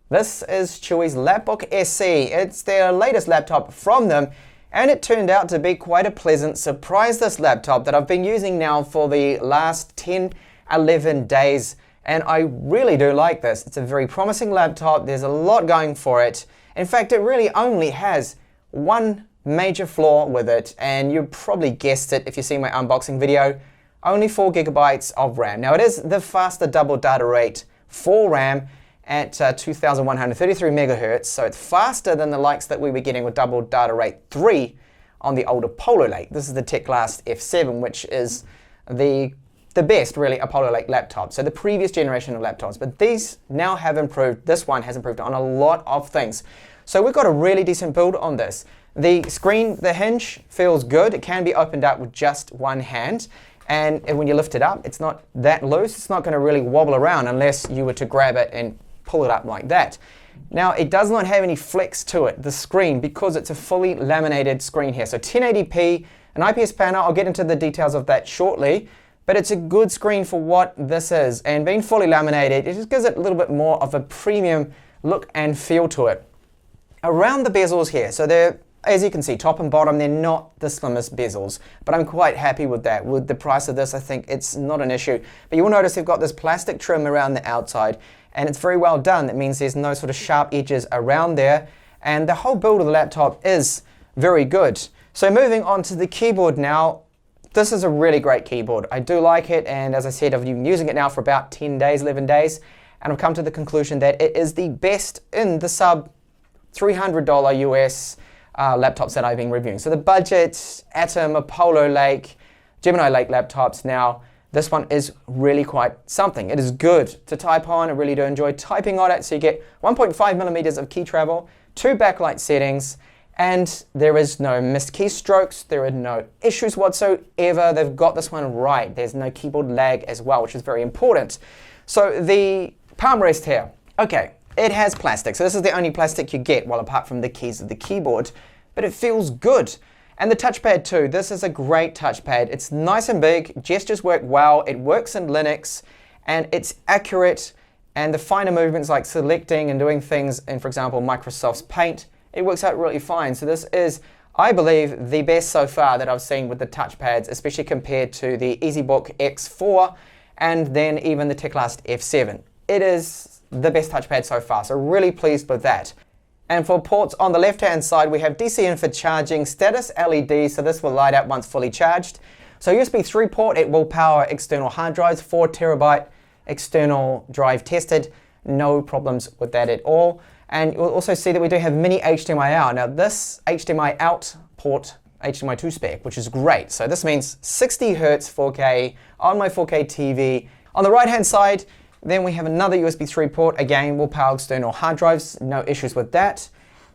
This is Chuwi's Lapbook SE. It's their latest laptop from them, and it turned out to be quite a pleasant surprise, this laptop that I've been using now for the last 10, 11 days, and I really do like this. It's a very promising laptop. There's a lot going for it. In fact, it really only has one major flaw with it, and you probably guessed it if you see my unboxing video. Only 4 gigabytes of RAM. Now, it is the faster double data rate for RAM at 2133 megahertz, so it's faster than the likes that we were getting with double data rate 3 on the older Polo Lake. This is the Teclast F7, which is the best, really, Apollo Lake laptop. So the previous generation of laptops, but these now have improved. This one has improved on a lot of things. So we've got a really decent build on this. The screen, the hinge feels good. It can be opened up with just one hand. And when you lift it up, it's not that loose. It's not going to really wobble around unless you were to grab it and pull it up like that. Now, it does not have any flex to it, the screen, because it's a fully laminated screen here. So 1080p, an IPS panel, I'll get into the details of that shortly, but it's a good screen for what this is. And being fully laminated, it just gives it a little bit more of a premium look and feel to it. Around the bezels here, so they're, as you can see, top and bottom, they're not the slimmest bezels, but I'm quite happy with that. With the price of this, I think it's not an issue. But you will notice they've got this plastic trim around the outside, and it's very well done. That means there's no sort of sharp edges around there, and the whole build of the laptop is very good. So moving on to the keyboard now, this is a really great keyboard. I do like it, and as I said, I've been using it now for about 10 days, 11 days, and I've come to the conclusion that it is the best in the sub $300 US laptops that I've been reviewing. So the budget, Atom, Apollo Lake, Gemini Lake laptops now, this one is really quite something. It is good to type on. I really do enjoy typing on it. So you get 1.5 millimeters of key travel, 2 backlight settings, and there is no missed keystrokes. There are no issues whatsoever. They've got this one right. There's no keyboard lag as well, which is very important. So the palm rest here, okay, it has plastic. So this is the only plastic you get, well, apart from the keys of the keyboard, but it feels good. And the touchpad too, this is a great touchpad. It's nice and big, gestures work well, it works in Linux, and it's accurate, and the finer movements like selecting and doing things in, for example, Microsoft's Paint, it works out really fine. So this is, I believe, the best so far that I've seen with the touchpads, especially compared to the EasyBook X4 and then even the Teclast F7. It is the best touchpad so far, so really pleased with that. And for ports on the left-hand side, we have DC in for charging, status LED, so this will light up once fully charged. So USB 3 port, it will power external hard drives, 4 terabyte external drive tested, no problems with that at all. And you'll also see that we do have mini HDMI out. Now this HDMI out port, HDMI 2 spec, which is great. So this means 60 Hertz 4K on my 4K TV. On the right-hand side, then we have another USB 3 port, again will power external hard drives, no issues with that.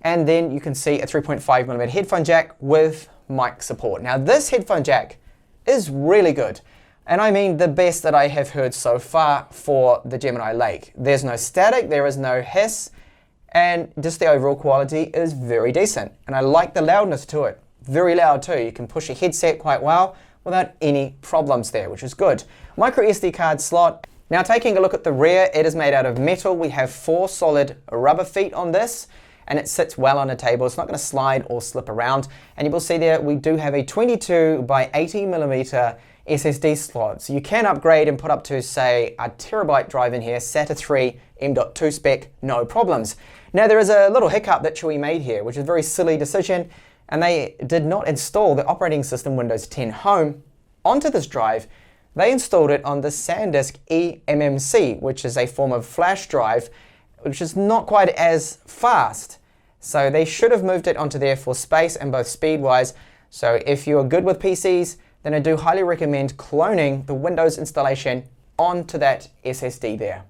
And then you can see a 3.5mm headphone jack with mic support. Now this headphone jack is really good, and I mean the best that I have heard so far for the Gemini Lake. There's no static, there is no hiss, and just the overall quality is very decent. And I like the loudness to it, very loud too. You can push a headset quite well without any problems there, which is good. Micro SD card slot. Now taking a look at the rear, it is made out of metal. We have 4 solid rubber feet on this, and it sits well on a table. It's not going to slide or slip around. And you will see there we do have a 22 by 80 millimeter SSD slot. So you can upgrade and put up to, say, a terabyte drive in here, SATA 3 M.2 spec, no problems. Now there is a little hiccup that Chuwi made here, which is a very silly decision, and they did not install the operating system Windows 10 Home onto this drive. They installed it on the SanDisk eMMC, which is a form of flash drive, which is not quite as fast. So they should have moved it onto there for space and both speed-wise. So if you're good with PCs, then I do highly recommend cloning the Windows installation onto that SSD there.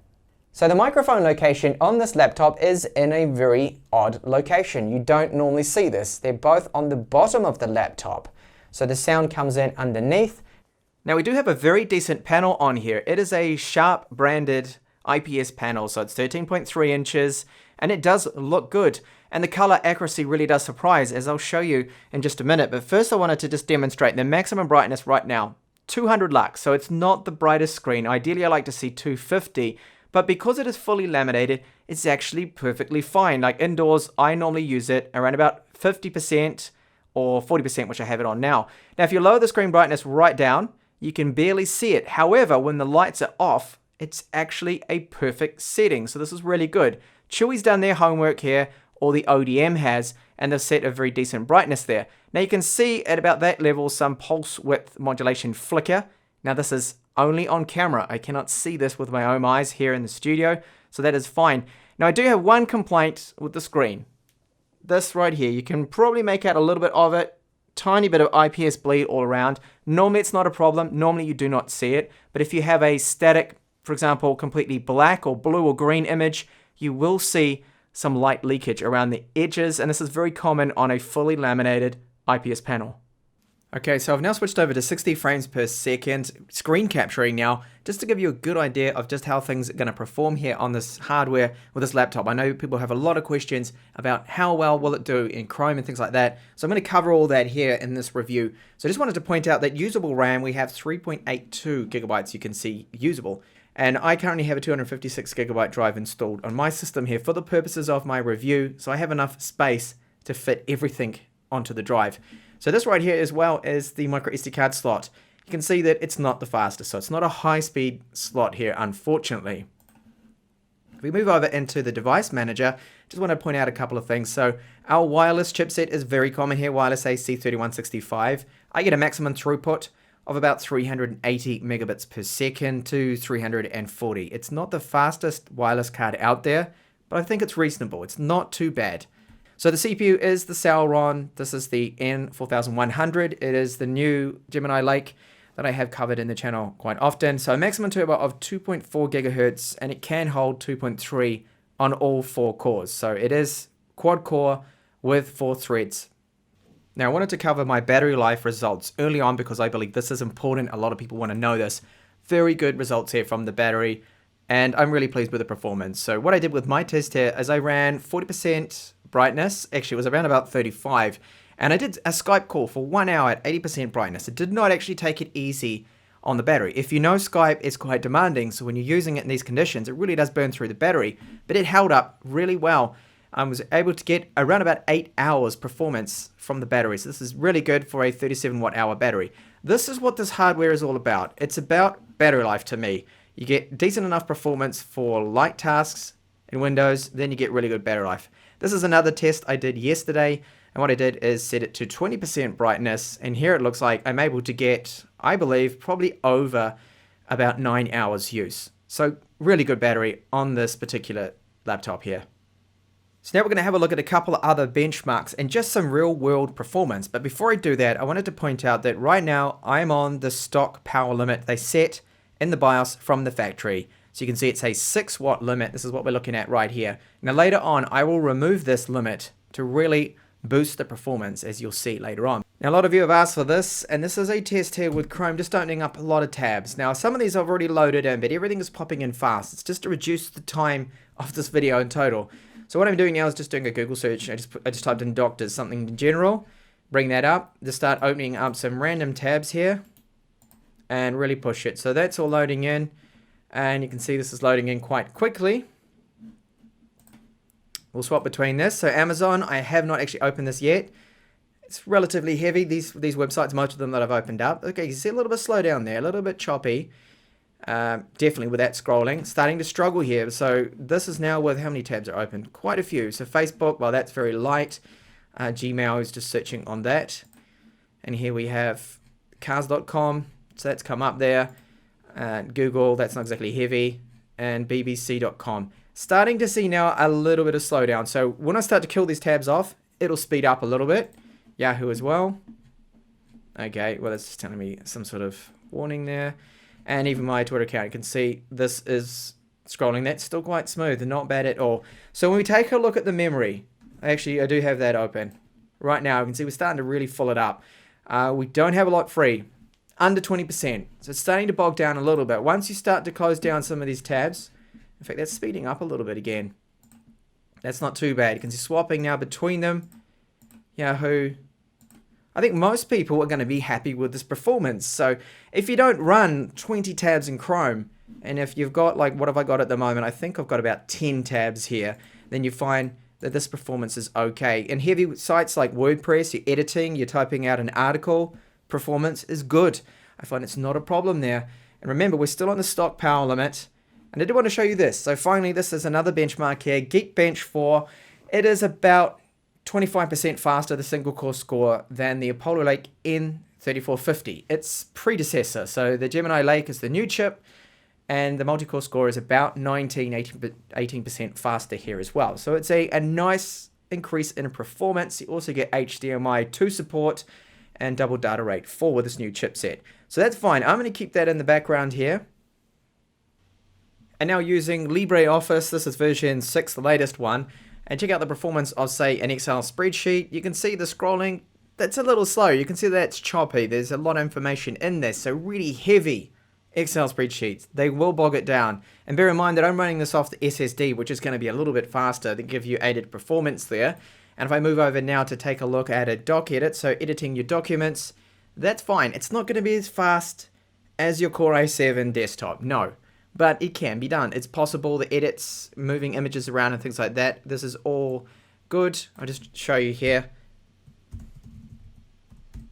So the microphone location on this laptop is in a very odd location. You don't normally see this. They're both on the bottom of the laptop. So the sound comes in underneath. Now we do have a very decent panel on here. It is a Sharp branded IPS panel, so it's 13.3 inches, and it does look good. And the color accuracy really does surprise, as I'll show you in just a minute. But first I wanted to just demonstrate the maximum brightness right now, 200 lux, so it's not the brightest screen. Ideally I like to see 250, but because it is fully laminated, it's actually perfectly fine. Like indoors, I normally use it around about 50% or 40%, which I have it on now. Now, if you lower the screen brightness right down, you can barely see it. However, when the lights are off, it's actually a perfect setting. So this is really good. Chuwi's done their homework here, or the ODM has, and they've set a very decent brightness there. Now you can see at about that level some pulse width modulation flicker. Now this is only on camera. I cannot see this with my own eyes here in the studio, so that is fine. Now I do have one complaint with the screen. This right here, you can probably make out a little bit of it, tiny bit of IPS bleed all around. Normally it's not a problem, normally you do not see it, but if you have a static, for example, completely black or blue or green image, you will see some light leakage around the edges, and this is very common on a fully laminated IPS panel. Okay, so I've now switched over to 60 frames per second screen capturing now, just to give you a good idea of just how things are going to perform here on this hardware with this laptop. I know people have a lot of questions about how well will it do in Chrome and things like that, so I'm going to cover all that here in this review. So I just wanted to point out that usable RAM, we have 3.82 gigabytes you can see usable, and I currently have a 256 gigabyte drive installed on my system here for the purposes of my review, so I have enough space to fit everything onto the drive. So this right here, as well as the micro SD card slot, you can see that it's not the fastest, so it's not a high-speed slot here, unfortunately. If we move over into the device manager, just want to point out a couple of things. So our wireless chipset is very common here, wireless AC3165. I get a maximum throughput of about 380 megabits per second to 340. It's not the fastest wireless card out there, but I think it's reasonable. It's not too bad. So the CPU is the Celeron. This is the N4100. It is the new Gemini Lake that I have covered in the channel quite often. So a maximum turbo of 2.4 gigahertz, and it can hold 2.3 on all 4 cores. So it is quad core with 4 threads. Now I wanted to cover my battery life results early on because I believe this is important. A lot of people want to know this. Very good results here from the battery, and I'm really pleased with the performance. So what I did with my test here is I ran 40% brightness, actually it was around about 35, and I did a Skype call for 1 hour at 80% brightness. It did not actually take it easy on the battery. If you know, Skype is quite demanding, so when you're using it in these conditions, it really does burn through the battery, but it held up really well. I was able to get around about 8 hours performance from the battery, so this is really good for a 37 watt hour battery. This is what this hardware is all about. It's about battery life to me. You get decent enough performance for light tasks in Windows, then you get really good battery life. This is another test I did yesterday, and what I did is set it to 20% brightness, and here it looks like I'm able to get, I believe, probably over about 9 hours use. So really good battery on this particular laptop here. So now we're going to have a look at a couple of other benchmarks and just some real world performance. But before I do that, I wanted to point out that right now I'm on the stock power limit they set in the BIOS from the factory. So you can see it's a 6 watt limit. This is what we're looking at right here. Now later on, I will remove this limit to really boost the performance, as you'll see later on. Now a lot of you have asked for this, and this is a test here with Chrome just opening up a lot of tabs. Now some of these I've already loaded in, but everything is popping in fast. It's just to reduce the time of this video in total. So what I'm doing now is just doing a Google search. I just typed in doctors, something in general, bring that up, just start opening up some random tabs here, and really push it. So that's all loading in. And you can see this is loading in quite quickly. We'll swap between this. So Amazon, I have not actually opened this yet. It's relatively heavy, these websites, most of them that I've opened up. Okay, you see a little bit slow down there, a little bit choppy. Definitely with that scrolling. Starting to struggle here. So this is now with how many tabs are open? Quite a few. So Facebook, well, that's very light. Gmail is just searching on that. And here we have cars.com. So that's come up there. Google, that's not exactly heavy, and bbc.com. Starting to see now a little bit of slowdown. So when I start to kill these tabs off, it'll speed up a little bit. Yahoo as well. Okay, well that's just telling me some sort of warning there. And even my Twitter account, you can see this is scrolling. That's still quite smooth and not bad at all. So when we take a look at the memory, actually I do have that open. Right now, you can see we're starting to really fill it up. We don't have a lot free. Under 20%. So it's starting to bog down a little bit. Once you start to close down some of these tabs, in fact, that's speeding up a little bit again. That's not too bad. You can see swapping now between them. Yahoo. I think most people are going to be happy with this performance. So if you don't run 20 tabs in Chrome, And if you've got, like, what have I got at the moment? I think I've got about 10 tabs here. Then you find that this performance is okay. In heavy sites like WordPress, you're editing, you're typing out an article, performance is good. I find it's not a problem there. And remember, we're still on the stock power limit. And I did want to show you this. So finally, this is another benchmark here, Geekbench 4. It is about 25% faster, the single core score, than the Apollo Lake N3450, its predecessor. So the Gemini Lake is the new chip, and the multi-core score is about 18% faster here as well. So it's a nice increase in performance. You also get HDMI 2 support and double data rate 4 with this new chipset. So that's fine. I'm going to keep that in the background here. And now using LibreOffice, this is version 6, the latest one. And check out the performance of, say, an Excel spreadsheet. You can see the scrolling, that's a little slow. You can see that's choppy. There's a lot of information in this. So really heavy Excel spreadsheets, they will bog it down. And bear in mind that I'm running this off the SSD, which is going to be a little bit faster to give you added performance there. And if I move over now to take a look at a doc edit, so editing your documents, that's fine. It's not going to be as fast as your Core i7 desktop, no. But it can be done. It's possible, the edits, moving images around and things like that. This is all good. I'll just show you here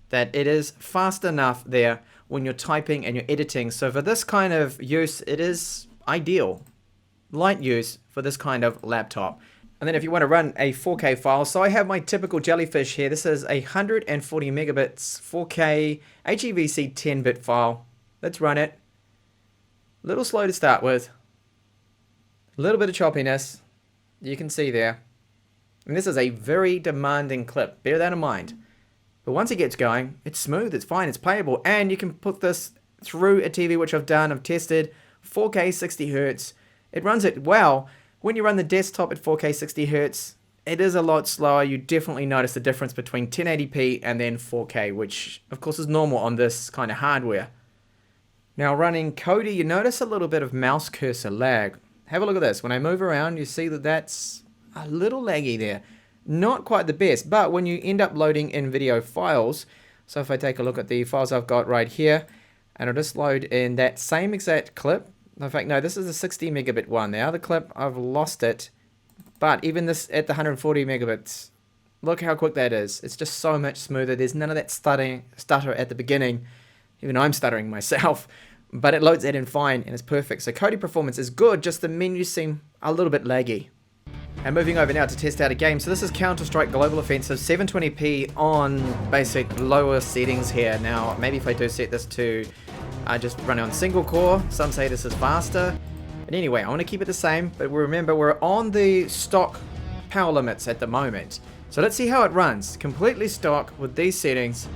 that it is fast enough there when you're typing and you're editing. So for this kind of use, it is ideal. Light use for this kind of laptop. And then if you want to run a 4K file, so I have my typical Jellyfish here. This is a 140 megabits 4K HEVC 10-bit file. Let's run it. A little slow to start with. A little bit of choppiness. You can see there. And this is a very demanding clip. Bear that in mind. But once it gets going, it's smooth, it's fine, it's playable. And you can put this through a TV, which I've done, I've tested. 4K 60 Hz. It runs it well. When you run the desktop at 4K 60 Hz, it is a lot slower. You definitely notice the difference between 1080p and then 4K, which of course is normal on this kind of hardware. Now running Kodi, you notice a little bit of mouse cursor lag. Have a look at this. When I move around, you see that that's a little laggy there. Not quite the best, but when you end up loading in video files, so if I take a look at the files I've got right here, and I'll just load in that same exact clip. In fact, no, this is a 60 megabit one. The other clip, I've lost it, but even this at the 140 megabits, look how quick that is. It's just so much smoother. There's none of that stutter at the beginning. Even I'm stuttering myself, but it loads that in fine and it's perfect. So Kodi performance is good, just the menus seem a little bit laggy. And moving over now to test out a game. So this is Counter-Strike Global Offensive, 720p on basic lower settings here. Now, maybe if I do set this to just run on single core, some say this is faster. But anyway, I want to keep it the same, but remember we're on the stock power limits at the moment. So let's see how it runs. Completely stock with these settings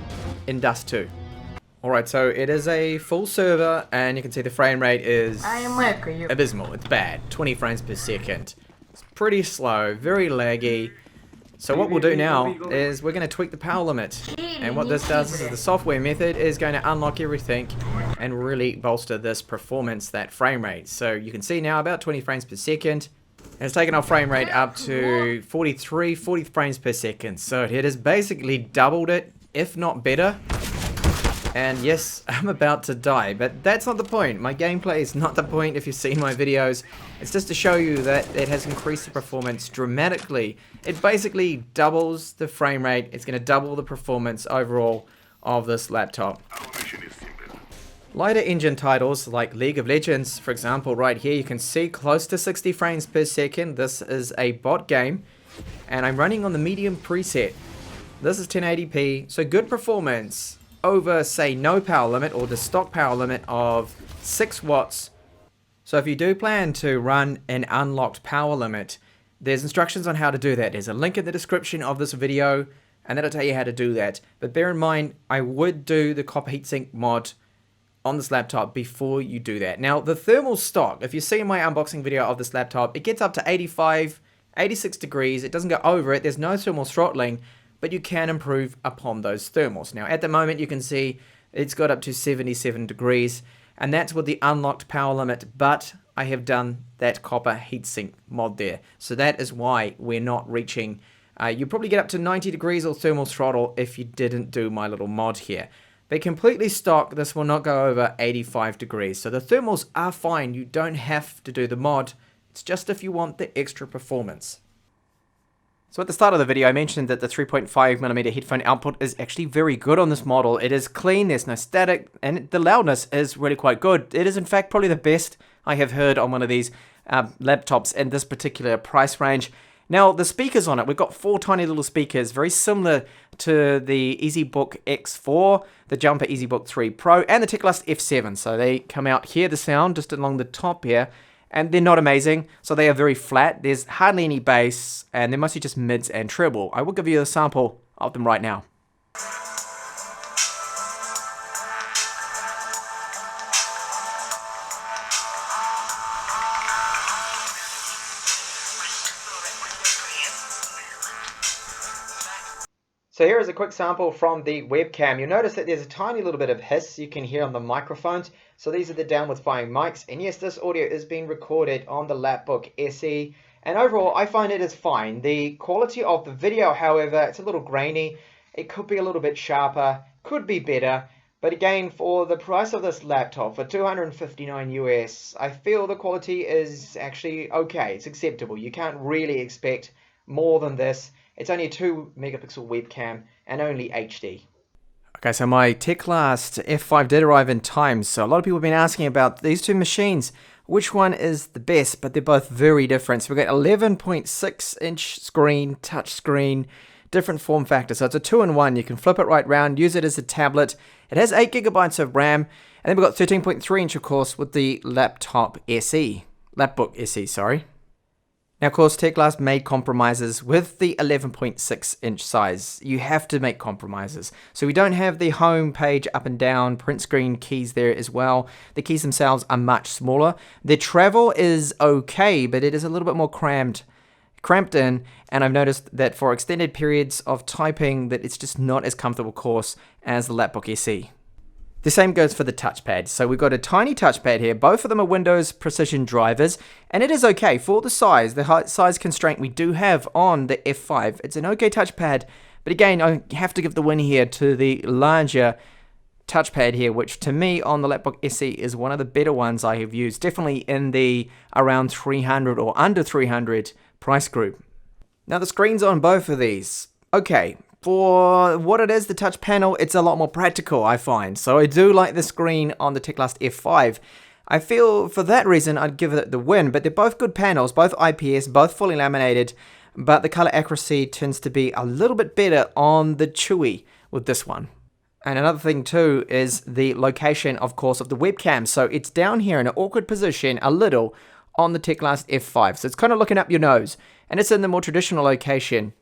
in Dust 2. Alright, so it is a full server, and you can see the frame rate is abysmal. It's bad. 20 frames per second. It's pretty slow, very laggy. So what we'll do now is we're going to tweak the power limit. And what this does is the software method is going to unlock everything and really bolster this performance, that frame rate. So you can see now about 20 frames per second. And it's taken our frame rate up to 40 frames per second. So it has basically doubled it, if not better. And yes, I'm about to die, but that's not the point. My gameplay is not the point if you've seen my videos. It's just to show you that it has increased the performance dramatically. It basically doubles the frame rate. It's going to double the performance overall of this laptop. Lighter engine titles like League of Legends, for example, right here, you can see close to 60 frames per second. This is a bot game, and I'm running on the medium preset. This is 1080p, so good performance over, say, no power limit or the stock power limit of 6 watts. So if you do plan to run an unlocked power limit, there's instructions on how to do that. There's a link in the description of this video, and that'll tell you how to do that. But bear in mind, I would do the copper heatsink mod on this laptop before you do that. Now, the thermal stock, if you see in my unboxing video of this laptop, it gets up to 85, 86 degrees. It doesn't go over it. There's no thermal throttling, but you can improve upon those thermals. Now, at the moment, you can see it's got up to 77 degrees, and that's with the unlocked power limit, but I have done that copper heatsink mod there. So that is why we're not reaching, you probably get up to 90 degrees or thermal throttle if you didn't do my little mod here. But completely stock, this will not go over 85 degrees. So the thermals are fine. You don't have to do the mod. It's just if you want the extra performance. So at the start of the video, I mentioned that the 3.5mm headphone output is actually very good on this model. It is clean, there's no static, and the loudness is really quite good. It is in fact probably the best I have heard on one of these laptops in this particular price range. Now the speakers on it, we've got 4 tiny little speakers, very similar to the EasyBook X4, the Jumper EasyBook 3 Pro, and the Teclast F7. So they come out here, the sound, just along the top here. And they're not amazing, so they are very flat. There's hardly any bass, and they're mostly just mids and treble. I will give you a sample of them right now. So here is a quick sample from the webcam. You'll notice that there's a tiny little bit of hiss you can hear on the microphones. So these are the downward firing mics. And yes, this audio is being recorded on the Lapbook SE. And overall, I find it is fine. The quality of the video, however, it's a little grainy. It could be a little bit sharper, could be better. But again, for the price of this laptop, for $259 US, I feel the quality is actually okay. It's acceptable. You can't really expect more than this. It's only a 2 megapixel webcam and only HD. Okay, so my Teclast F5 did arrive in time. So a lot of people have been asking about these two machines. Which one is the best? But they're both very different. So we've got 11.6-inch screen, touch screen, different form factor. So it's a 2-in-1. You can flip it right round, use it as a tablet. It has 8 gigabytes of RAM. And then we've got 13.3-inch, of course, with the Lapbook SE, sorry. Now, of course, Teclast made compromises with the 11.6-inch size. You have to make compromises. So we don't have the home page up and down, print screen keys there as well. The keys themselves are much smaller. The travel is okay, but it is a little bit more cramped in. And I've noticed that for extended periods of typing, that it's just not as comfortable, of course, as the Lapbook SE. The same goes for the touchpad. So we've got a tiny touchpad here. Both of them are Windows Precision drivers, and it is okay for the size constraint we do have on the F5. It's an okay touchpad, but again, I have to give the win here to the larger touchpad here, which to me on the Lapbook SE is one of the better ones I have used, definitely in the around 300 or under 300 price group. Now the screens on both of these, okay. For what it is, the touch panel, it's a lot more practical, I find. So I do like the screen on the Teclast F5. I feel for that reason I'd give it the win, but they're both good panels, both IPS, both fully laminated, but the color accuracy tends to be a little bit better on the Chuwi with this one. And another thing too is the location, of course, of the webcam. So it's down here in an awkward position a little on the Teclast F5. So it's kind of looking up your nose, and it's in the more traditional location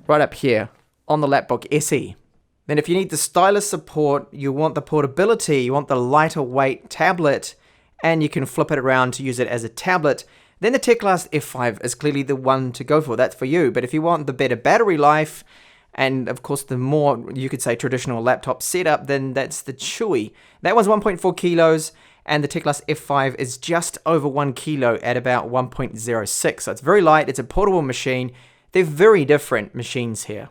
right up here on the Lapbook SE. Then if you need the stylus support, you want the portability, you want the lighter weight tablet, and you can flip it around to use it as a tablet, then the Teclast F5 is clearly the one to go for. That's for you. But if you want the better battery life, and of course the more, you could say, traditional laptop setup, then that's the Chuwi. That one's 1.4 kilos, and the Teclast F5 is just over 1 kilo at about 1.06. So it's very light, it's a portable machine. They're very different machines here.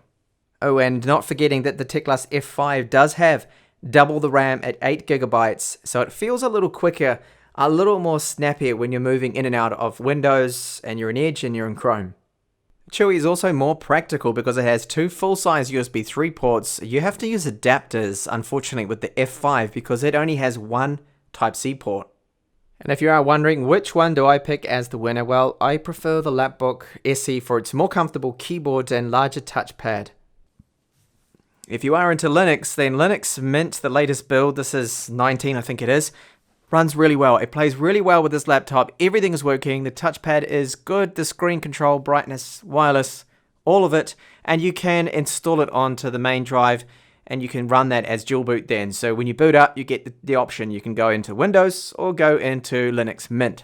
Oh, and not forgetting that the Teclast F5 does have double the RAM at 8 gigabytes, so it feels a little quicker, a little more snappier when you're moving in and out of Windows, and you're in Edge, and you're in Chrome. Chuwi is also more practical because it has 2 full-size USB 3 ports. You have to use adapters, unfortunately, with the F5 because it only has 1 Type-C port. And if you are wondering which one do I pick as the winner, well, I prefer the Lapbook SE for its more comfortable keyboard and larger touchpad. If you are into Linux, then Linux Mint, the latest build, this is 19 I think it is, runs really well. It plays really well with this laptop. Everything is working. The touchpad is good. The screen control, brightness, wireless, all of it. And you can install it onto the main drive and you can run that as dual boot then. So when you boot up, you get the option. You can go into Windows or go into Linux Mint.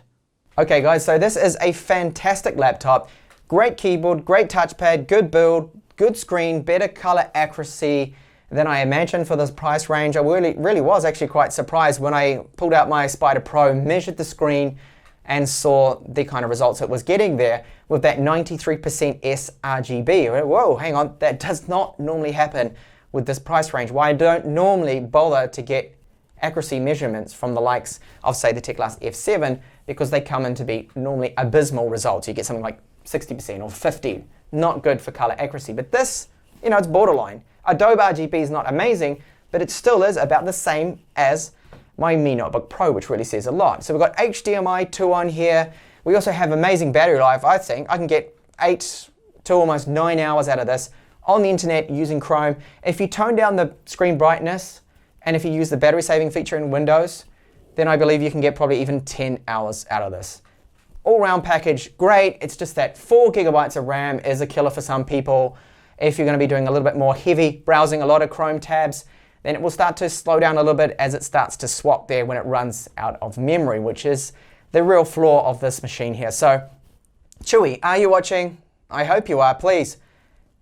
Okay guys, so this is a fantastic laptop. Great keyboard, great touchpad, good build, good screen, better color accuracy than I imagined for this price range. I really was actually quite surprised when I pulled out my Spider Pro, measured the screen, and saw the kind of results it was getting there with that 93% sRGB. Whoa, hang on, that does not normally happen with this price range, why I don't normally bother to get accuracy measurements from the likes of, say, the Teclast F7, because they come in to be normally abysmal results. You get something like 60% or 50%. Not good for color accuracy. But this, it's borderline. Adobe RGB is not amazing, but it still is about the same as my Mi Notebook Pro, which really says a lot. So we've got HDMI 2 on here. We also have amazing battery life, I think. I can get 8 to almost 9 hours out of this on the internet using Chrome. If you tone down the screen brightness and if you use the battery saving feature in Windows, then I believe you can get probably even 10 hours out of this. All-round package, great. It's just that 4 gigabytes of RAM is a killer for some people. If you're going to be doing a little bit more heavy browsing, a lot of Chrome tabs, then it will start to slow down a little bit as it starts to swap there when it runs out of memory, which is the real flaw of this machine here. So, Chuwi, are you watching? I hope you are. Please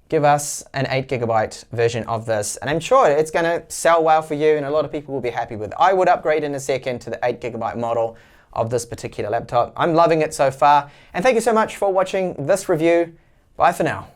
give us an 8 gigabyte version of this. And I'm sure it's going to sell well for you and a lot of people will be happy with it. I would upgrade in a second to the 8 gigabyte model of this particular laptop. I'm loving it so far. And thank you so much for watching this review. Bye for now.